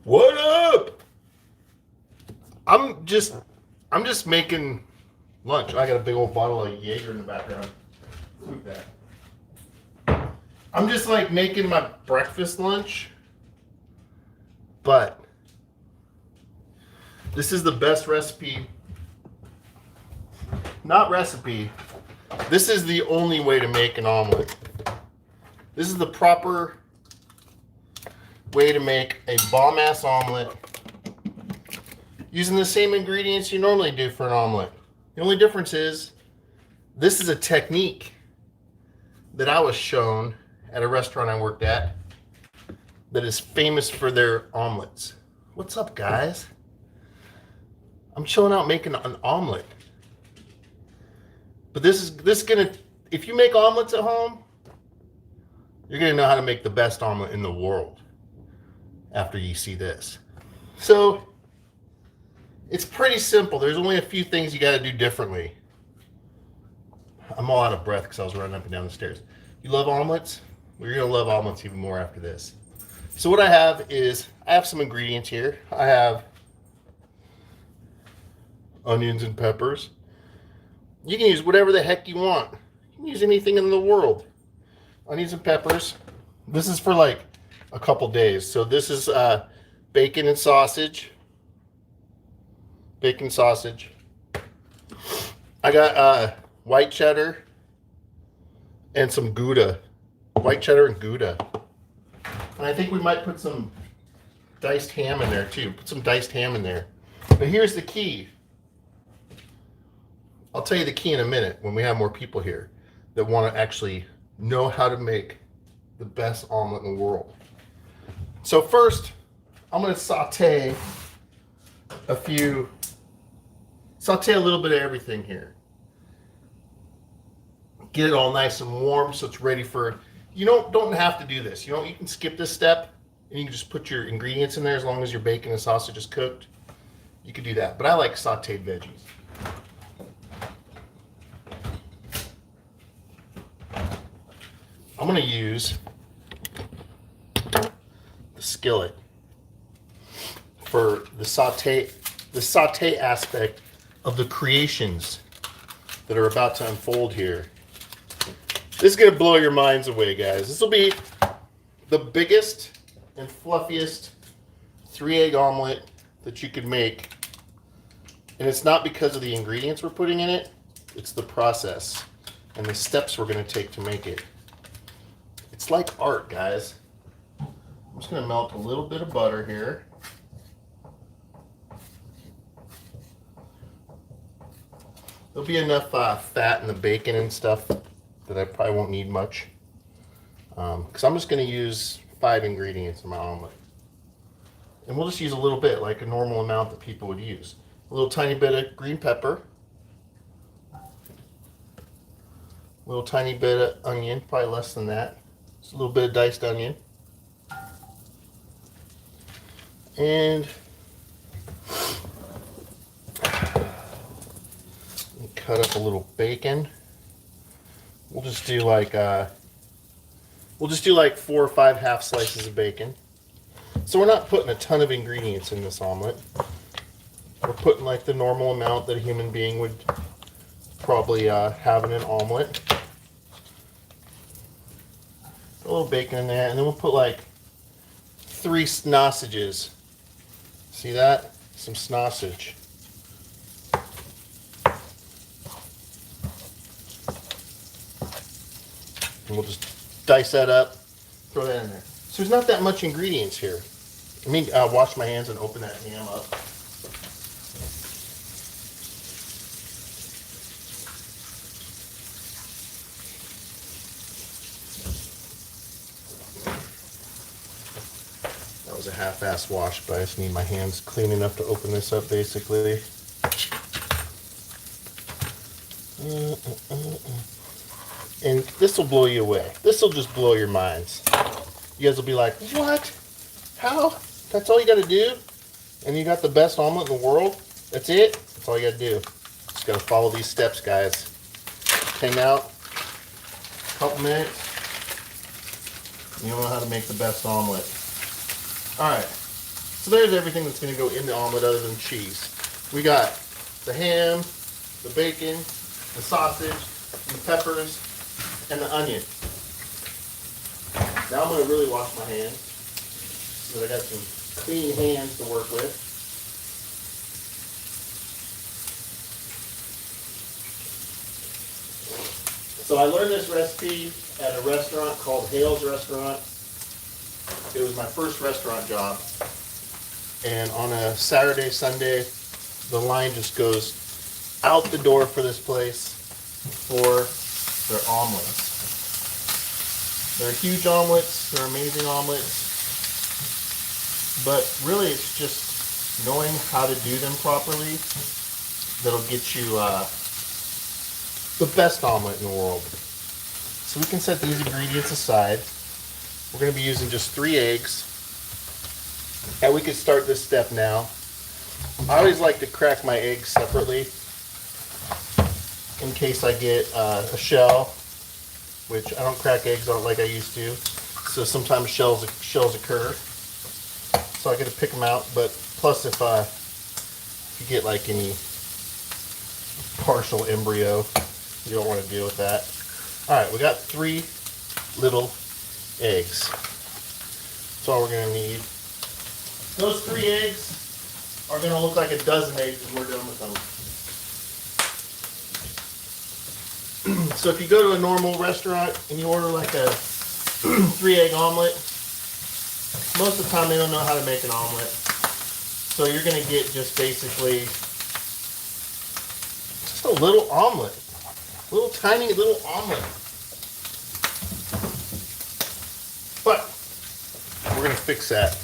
What up? I'm just making lunch. I got a big old bottle of Jaeger in the background. Look at that. I'm just like making my breakfast lunch, but this is the best recipe. Not recipe. This is the only way to make an omelet. This is the proper way to make a bomb-ass omelet using the same ingredients you normally do for an omelet. The only difference is this is a technique that I was shown at a restaurant I worked at that is famous for their omelets. What's up, guys? I'm chilling out making an omelet. But if you make omelets at home, you're gonna know how to make the best omelet in the world after you see this. So it's pretty simple. There's only a few things you gotta do differently. I'm all out of breath because I was running up and down the stairs. You love omelets? Well, you're gonna love omelets even more after this. So what I have some ingredients here. I have onions and peppers. You can use whatever the heck you want. You can use anything in the world. Onions and peppers. This is for like a couple days. So this is bacon and sausage. Bacon sausage. I got white cheddar and some Gouda. White cheddar and Gouda. And I think we might put some diced ham in there too. Put some diced ham in there. But here's the key. I'll tell you the key in a minute when we have more people here that want to actually know how to make the best omelet in the world. So first, I'm going to saute a little bit of everything here. Get it all nice and warm so it's ready for, you don't have to do this. You can skip this step and you can just put your ingredients in there as long as your bacon and sausage is cooked. You could do that, but I like sauteed veggies. I'm going to use the skillet for the saute aspect of the creations that are about to unfold here. This is going to blow your minds away, guys. This will be the biggest and fluffiest 3-egg omelet that you could make. And it's not because of the ingredients we're putting in it. It's the process and the steps we're going to take to make it. It's like art, guys. I'm just going to melt a little bit of butter here. There'll be enough fat in the bacon and stuff that I probably won't need much. Because I'm just going to use 5 ingredients in my omelet. And we'll just use a little bit, like a normal amount that people would use. A little tiny bit of green pepper. A little tiny bit of onion, probably less than that. Just a little bit of diced onion. And cut up a little bacon. We'll just do like 4 or 5 half slices of bacon. So we're not putting a ton of ingredients in this omelet. We're putting like the normal amount that a human being would probably have in an omelet. A little bacon in there, and then we'll put like 3 sausages. See that? Some sausage. And we'll just dice that up, throw that in there. So there's not that much ingredients here. Let me wash my hands and open that ham up. That was a half-ass wash, but I just need my hands clean enough to open this up, basically. And this will blow you away. This will just blow your minds. You guys will be like, what? How? That's all you got to do? And you got the best omelet in the world? That's it? That's all you got to do. Just got to follow these steps, guys. Hang out. A couple minutes. You know how to make the best omelet. Alright. So there's everything that's going to go in the omelet other than cheese. We got the ham, the bacon, the sausage, the peppers, and the onion. Now I'm going to really wash my hands so that I got some clean hands to work with. So I learned this recipe at a restaurant called Hale's Restaurant. It was my first restaurant job. And on a Saturday, Sunday, the line just goes out the door for this place for their omelets. They're huge omelets, they're amazing omelets. But really it's just knowing how to do them properly that'll get you the best omelet in the world. So we can set these ingredients aside. We're going to be using just 3 eggs. And we can start this step now. I always like to crack my eggs separately in case I get a shell, which I don't crack eggs on like I used to. So sometimes shells occur. So I got to pick them out. But plus if you get like any partial embryo, you don't want to deal with that. Alright, we got 3 little eggs. That's all we're going to need. Those 3 eggs are going to look like a dozen eggs when we're done with them. So if you go to a normal restaurant and you order like a 3-egg omelet, most of the time they don't know how to make an omelet. So you're going to get just basically just a little omelet. Little tiny little omelet. But we're going to fix that.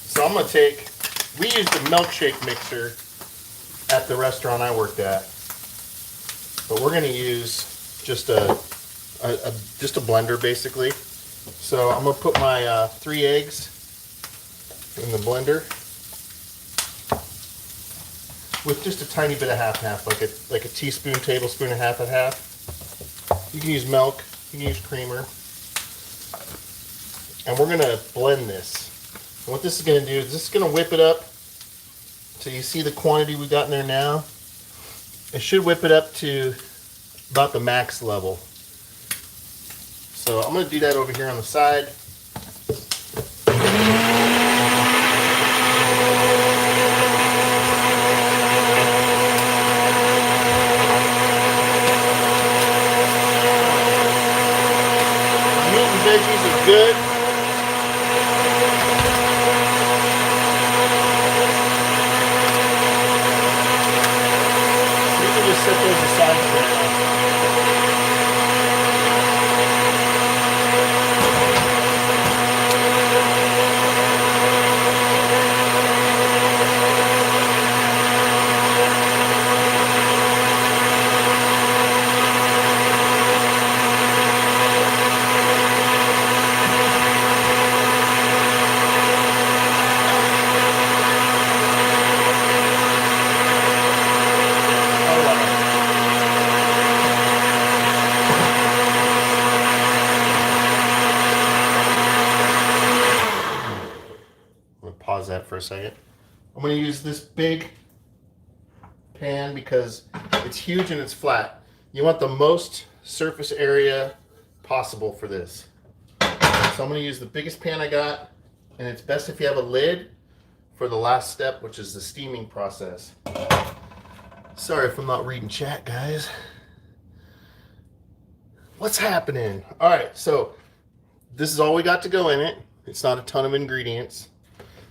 So I'm going to we used a milkshake mixer at the restaurant I worked at. But we're going to use just a blender basically. So I'm going to put my 3 eggs in the blender with just a tiny bit of half, like a teaspoon, tablespoon, and half. You can use milk, you can use creamer. And we're going to blend this. And what this is going to do is this is going to whip it up so you see the quantity we got in there now. It should whip it up to about the max level. So I'm going to do that over here on the side. Meat and veggies are good. Set those aside for now. Pause that for a second. I'm going to use this big pan because it's huge and it's flat. You want the most surface area possible for this. So I'm going to use the biggest pan I got, and it's best if you have a lid for the last step, which is the steaming process. Sorry if I'm not reading chat, guys. What's happening? All right, so this is all we got to go in it. It's not a ton of ingredients.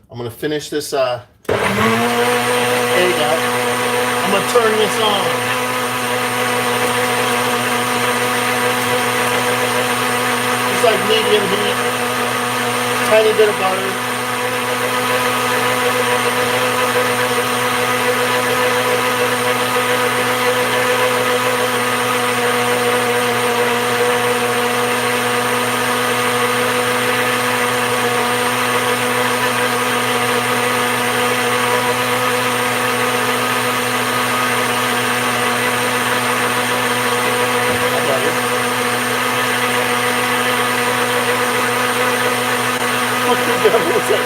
I'm going to finish this egg up. I'm going to turn this on. It's like medium heat. Tiny bit of butter. What's that?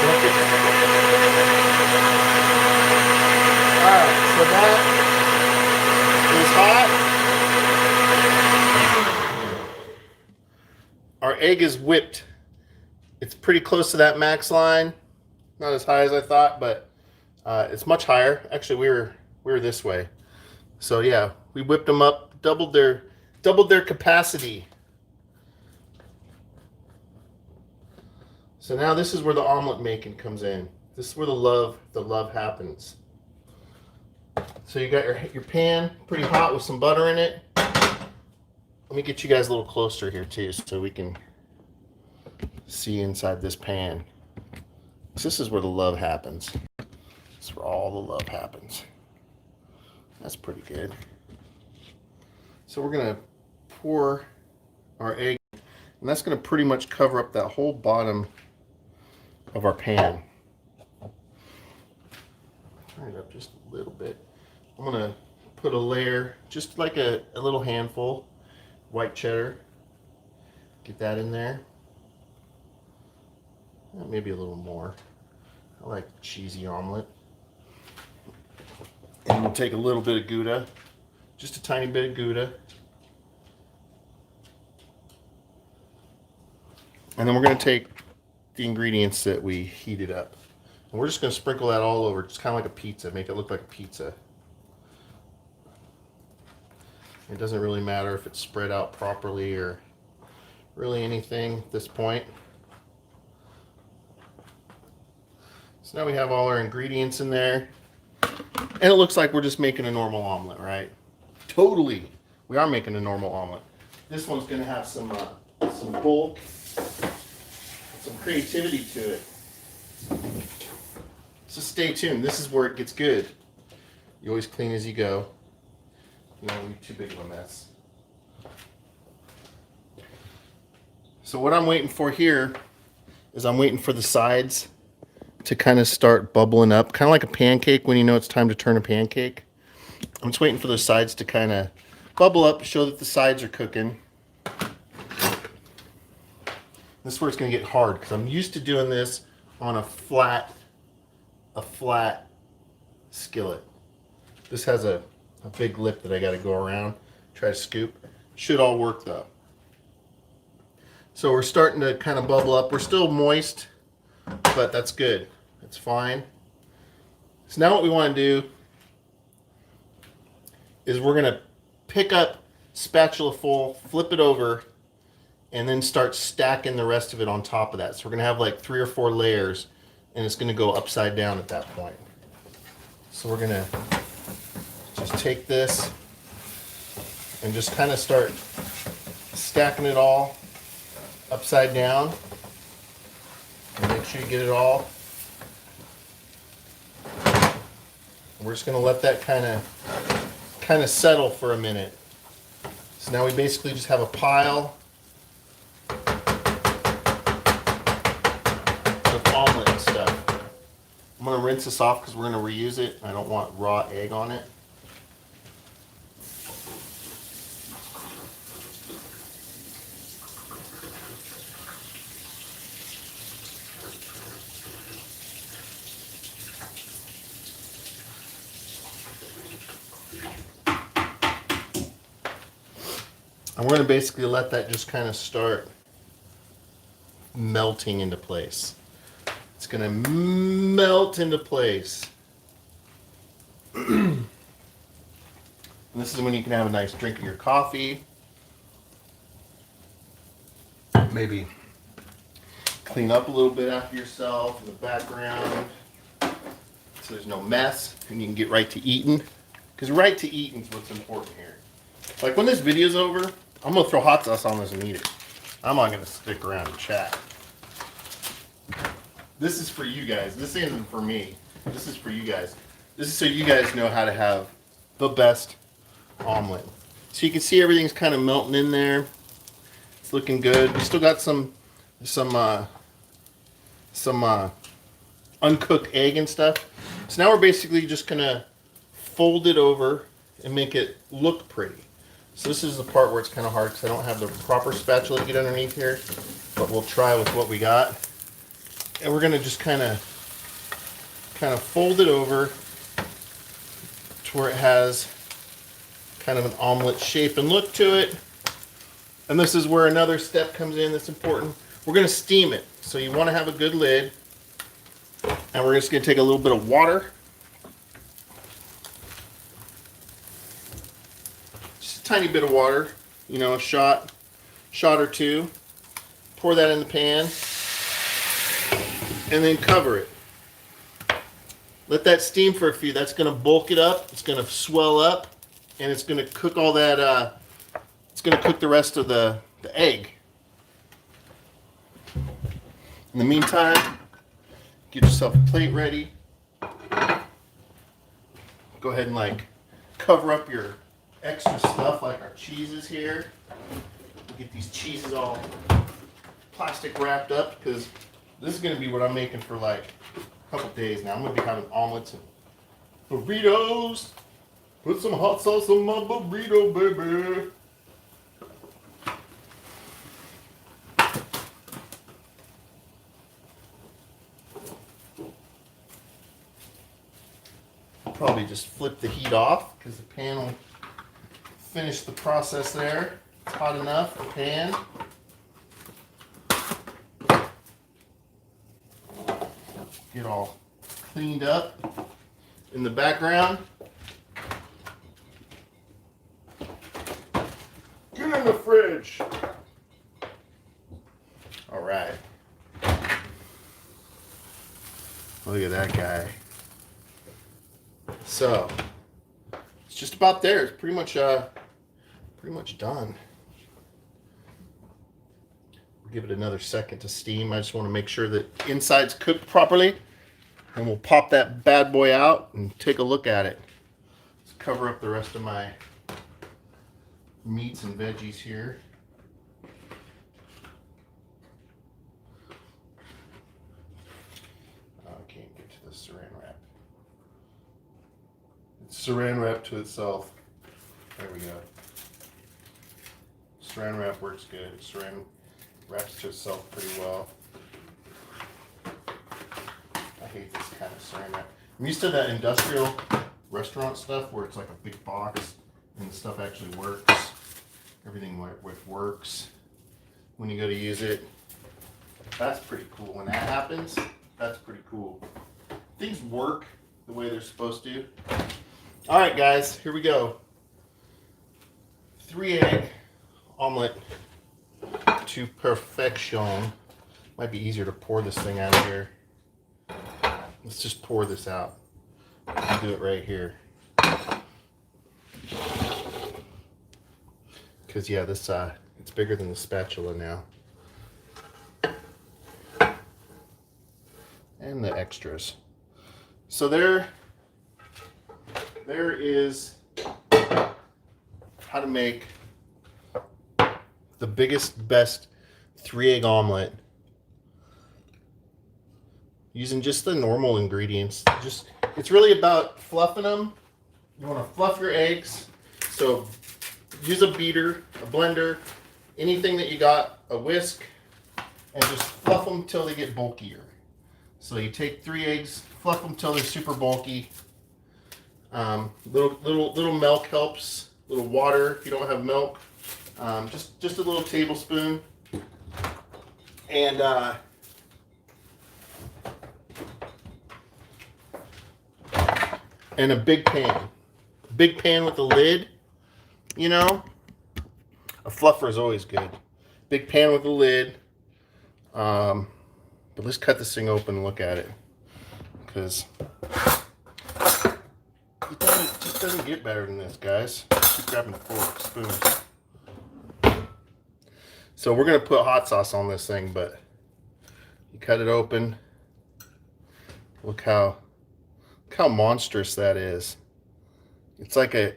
So that is hot. Our egg is whipped. It's pretty close to that max line. Not as high as I thought, but it's much higher. Actually, we were this way. So yeah, we whipped them up, doubled their capacity. So now this is where the omelet making comes in. This is where the love happens. So you got your pan pretty hot with some butter in it. Let me get you guys a little closer here too, so we can see inside this pan. So this is where the love happens. This is where all the love happens. That's pretty good. So we're gonna pour our egg, and that's gonna pretty much cover up that whole bottom of our pan. Turn it up just a little bit. I'm gonna put a layer, just like a little handful, white cheddar. Get that in there. Maybe a little more. I like cheesy omelet. And we'll take a little bit of Gouda, just a tiny bit of Gouda. And then we're going to take the ingredients that we heated up. And we're just going to sprinkle that all over, just kind of like a pizza, make it look like a pizza. It doesn't really matter if it's spread out properly or really anything at this point. So now we have all our ingredients in there. And it looks like we're just making a normal omelet, right? Totally. We are making a normal omelet. This one's going to have some bulk, some creativity to it. So stay tuned. This is where it gets good. You always clean as you go. You don't leave too big of a mess. So what I'm waiting for here is I'm waiting for the sides to kind of start bubbling up, kind of like a pancake when you know it's time to turn a pancake. I'm just waiting for those sides to kind of bubble up, show that the sides are cooking. This is where it's going to get hard because I'm used to doing this on a flat skillet. This has a big lip that I got to go around, try to scoop. Should all work though. So we're starting to kind of bubble up. We're still moist, but that's good. It's fine. So now what we want to do is we're going to pick up spatula full, flip it over, and then start stacking the rest of it on top of that. So we're going to have like 3 or 4 layers, and it's going to go upside down at that point. So we're going to just take this and just kind of start stacking it all upside down. And make sure you get it all. And we're just going to let that kind of settle for a minute. So now we basically just have a pile of omelet and stuff. I'm going to rinse this off because we're going to reuse it. I don't want raw egg on it. And we're going to basically let that just kind of start melting into place. It's going to melt into place. And this is when you can have a nice drink of your coffee. Maybe clean up a little bit after yourself in the background so there's no mess and you can get right to eating. Because right to eating is what's important here. Like when this video's over, I'm going to throw hot sauce on this and eat it. I'm not going to stick around and chat. This is for you guys. This isn't for me. This is for you guys. This is so you guys know how to have the best omelet. So you can see everything's kind of melting in there. It's looking good. We still got some uncooked egg and stuff. So now we're basically just going to fold it over and make it look pretty. So this is the part where it's kind of hard because I don't have the proper spatula to get underneath here, but we'll try with what we got. And we're going to just kind of fold it over, to where it has kind of an omelet shape and look to it. And this is where another step comes in that's important. We're going to steam it. So you want to have a good lid. And we're just going to take a little bit of water. Just a tiny bit of water, you know, a shot or two. Pour that in the pan. And then cover it. Let that steam for a few. That's going to bulk it up. It's going to swell up. And it's going to cook all that, it's going to cook the rest of the egg. In the meantime, get yourself a plate ready. Go ahead and like cover up your extra stuff like our cheeses here. We'll get these cheeses all plastic wrapped up because this is going to be what I'm making for like a couple days now. I'm going to be having omelets and burritos. Put some hot sauce on my burrito, baby. Probably just flip the heat off because the pan will finish the process there. It's hot enough, the pan. Get all cleaned up in the background. Get in the fridge. All right. Look at that guy. So it's just about there. It's pretty much done. We'll give it another second to steam. I just want to make sure that inside's cooked properly, and we'll pop that bad boy out and take a look at it. Let's cover up the rest of my meats and veggies here. Oh, I can't get to the saran wrap. Saran wrap to itself. There we go. Saran wrap works good. Saran wraps to itself pretty well. I hate this kind of saran wrap. I'm used to that industrial restaurant stuff where it's like a big box and the stuff actually works. Everything works when you go to use it. That's pretty cool. When that happens, that's pretty cool. Things work the way they're supposed to. All right, guys, here we go. 3-egg omelet to perfection. Might be easier to pour this thing out of here. Let's just pour this out. I'll do it right here. Because, yeah, this it's bigger than the spatula now. And the extras. So there is how to make the biggest, best 3-egg omelet using just the normal ingredients. It's really about fluffing them. You want to fluff your eggs. So use a beater, a blender, anything that you got, a whisk, and just fluff them till they get bulkier. So you take 3 eggs, fluff them till they're super bulky. Little milk helps. Little water if you don't have milk. Just a little tablespoon. And a big pan. Big pan with a lid. You know, a fluffer is always good. Big pan with a lid. But let's cut this thing open and look at it, because it just doesn't get better than this, guys. Keep grabbing forks, spoons. So we're gonna put hot sauce on this thing, but you cut it open. Look how monstrous that is. It's like a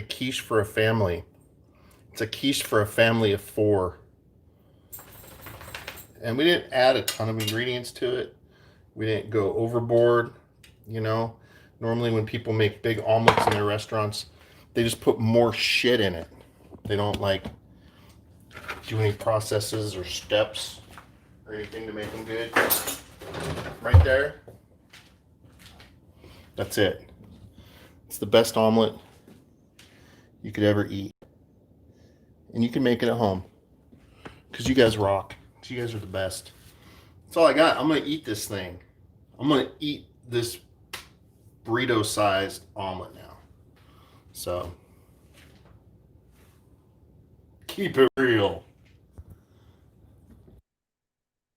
quiche for a family. It's a quiche for a family of 4. And we didn't add a ton of ingredients to it. We didn't go overboard, you know. Normally when people make big omelets in their restaurants, they just put more shit in it. They don't like do any processes or steps or anything to make them good. Right there. That's it. It's the best omelet you could ever eat. And you can make it at home. Because you guys rock. You guys are the best. That's all I got. I'm going to eat this thing. I'm going to eat this burrito-sized omelet now. So, keep it real.